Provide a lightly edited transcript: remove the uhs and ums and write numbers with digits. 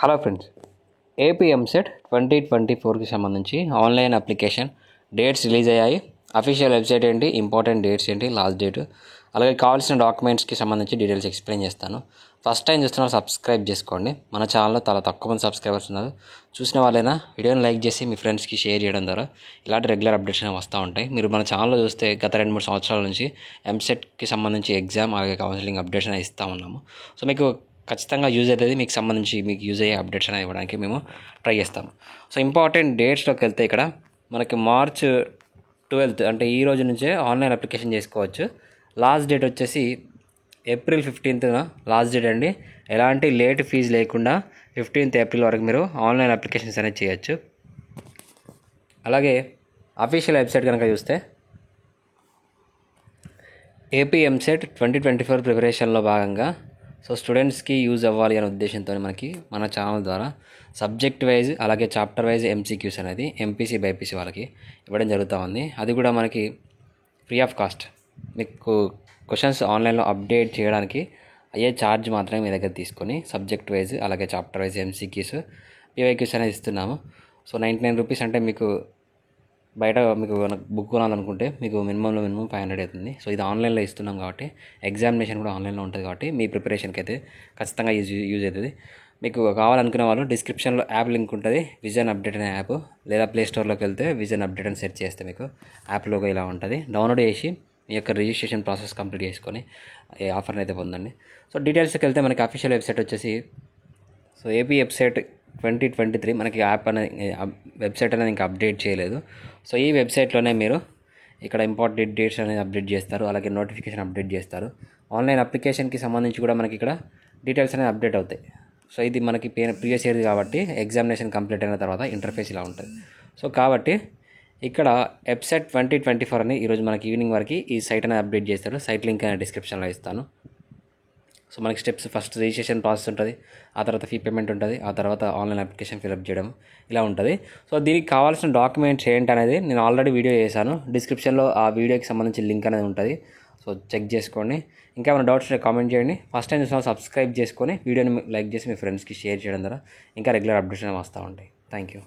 Hello friends, AP EAMCET 2024కి సంబంధించి online application dates release అయ్యాయి. Official website ఏంటి, important dates ఏంటి, లాస్ట్ డేట్, అలాగే కావాల్సిన డాక్యుమెంట్స్కి సంబంధించి డీటెయిల్స్ ఎక్స్ప్లెయిన్ చేస్తాను. ఫస్ట్ టైం చూస్తున్నారు సబ్స్క్రైబ్ చేసుకోండి. మన ఛానల్లో చాలా తక్కువ మంది సబ్స్క్రైబర్స్ ఉన్నారు. చూసిన వాళ్ళైనా వీడియోని లైక్ చేసి మీ ఫ్రెండ్స్కి షేర్ చేయడం ద్వారా ఇలాంటి రెగ్యులర్ అప్డేట్స్ అనేవి వస్తూ ఉంటాయి. మీరు మన ఛానల్లో చూస్తే గత 2-3 సంవత్సరాల నుంచి ఎంసెట్కి సంబంధించి ఎగ్జామ్ అలాగే కౌన్సిలింగ్ అప్డేట్స్ అనేవి ఇస్తూ ఉన్నాము. సో మీకు ఖచ్చితంగా యూజ్ అవుతుంది. మీకు సంబంధించి మీకు యూజ్ అయ్యే అప్డేట్స్ అనేవి ఇవ్వడానికి మేము ట్రై చేస్తాము. సో ఇంపార్టెంట్ డేట్స్లోకి వెళ్తే ఇక్కడ మనకి March 12th అంటే ఈ రోజు నుంచే ఆన్లైన్ అప్లికేషన్ చేసుకోవచ్చు. లాస్ట్ డేట్ వచ్చేసి April 15th లాస్ట్ డేట్ అండి. ఎలాంటి లేట్ ఫీజు లేకుండా 15th April వరకు మీరు ఆన్లైన్ అప్లికేషన్స్ అనేది చేయొచ్చు. అలాగే అఫీషియల్ వెబ్సైట్ కనుక చూస్తే ఏపీ ఎంసెట్ 2024 ప్రిపరేషన్లో భాగంగా సో స్టూడెంట్స్కి యూజ్ అవ్వాలి అనే ఉద్దేశంతో మనకి మన ఛానల్ ద్వారా సబ్జెక్ట్ వైజ్ అలాగే చాప్టర్ వైజ్ ఎంసీక్యూస్ అనేది ఎంపీసీ బైపీసీ వాళ్ళకి ఇవ్వడం జరుగుతూ ఉంది. అది కూడా మనకి ఫ్రీ ఆఫ్ కాస్ట్. మీకు క్వశ్చన్స్ ఆన్లైన్లో అప్డేట్ చేయడానికి అయ్యే ఛార్జ్ మాత్రమే మీ దగ్గర తీసుకొని సబ్జెక్ట్ వైజ్ అలాగే చాప్టర్ వైజ్ ఎంసీక్యూస్ పీవైక్యూస్ అనేది ఇస్తున్నాము. సో 99 రూపీస్ అంటే మీకు బయట మీకు బుక్ కొనాలనుకుంటే మీకు మినిమం 500 అవుతుంది. సో ఇది ఆన్లైన్లో ఇస్తున్నాం కాబట్టి ఎగ్జామినేషన్ కూడా ఆన్లైన్లో ఉంటుంది కాబట్టి మీ ప్రిపరేషన్కి అయితే ఖచ్చితంగా యూజ్ అవుతుంది. మీకు కావాలనుకునే వాళ్ళు డిస్క్రిప్షన్లో యాప్ లింక్ ఉంటుంది, విజన్ అప్డేట్ అనే యాప్, లేదా ప్లే స్టోర్లోకి వెళ్తే విజన్ అప్డేట్ అని సెర్చ్ చేస్తే మీకు యాప్ లోగో ఇలా ఉంటుంది. డౌన్లోడ్ చేసి మీ యొక్క రిజిస్ట్రేషన్ ప్రాసెస్ కంప్లీట్ చేసుకొని ఈ ఆఫర్ని అయితే పొందండి. సో డీటెయిల్స్కి వెళ్తే మనకి అఫీషియల్ వెబ్సైట్ వచ్చేసి సో ఏపీ వెబ్సైట్ 2023 మనకి యాప్ అనేది వెబ్సైట్ అనేది ఇంకా అప్డేట్ చేయలేదు. సో ఈ వెబ్సైట్లోనే మీరు ఇక్కడ ఇంపార్టెంట్ డేట్స్ అనేది అప్డేట్ చేస్తారు, అలాగే నోటిఫికేషన్ అప్డేట్ చేస్తారు. ఆన్లైన్ అప్లికేషన్కి సంబంధించి కూడా మనకి ఇక్కడ డీటెయిల్స్ అనేది అప్డేట్ అవుతాయి. సో ఇది మనకి ప్రీవియస్ ఇయర్ కాబట్టి ఎగ్జామినేషన్ కంప్లీట్ అయిన తర్వాత ఇంటర్ఫేస్ ఇలా ఉంటుంది. సో కాబట్టి ఇక్కడ వెబ్సైట్ 2024 అని ఈరోజు మనకి ఈవినింగ్ వరకు ఈ సైట్ అనేది అప్డేట్ చేస్తారు. సైట్ లింక్ అనేది డిస్క్రిప్షన్లో ఇస్తాను. సో మనకి స్టెప్స్ ఫస్ట్ రిజిస్ట్రేషన్ ప్రాసెస్ ఉంటుంది, ఆ తర్వాత ఫీ పేమెంట్ ఉంటుంది, ఆ తర్వాత ఆన్లైన్ అప్లికేషన్ ఫిల్అప్ చేయడం ఇలా ఉంటుంది. సో దీనికి కావాల్సిన డాక్యుమెంట్స్ ఏంటి అనేది నేను ఆల్రెడీ వీడియో చేశాను. డిస్క్రిప్షన్లో ఆ వీడియోకి సంబంధించి లింక్ అనేది ఉంటుంది. సో చెక్ చేసుకోండి. ఇంకా ఏమైనా డౌట్స్ కామెంట్ చేయండి. ఫస్ట్ టైం చూసిన సబ్స్క్రైబ్ చేసుకొని వీడియోని లైక్ చేసి మీ ఫ్రెండ్స్కి షేర్ చేయడం ద్వారా ఇంకా రెగ్యులర్ అప్డేట్స్ వస్తూ ఉంటాయి. Thank you.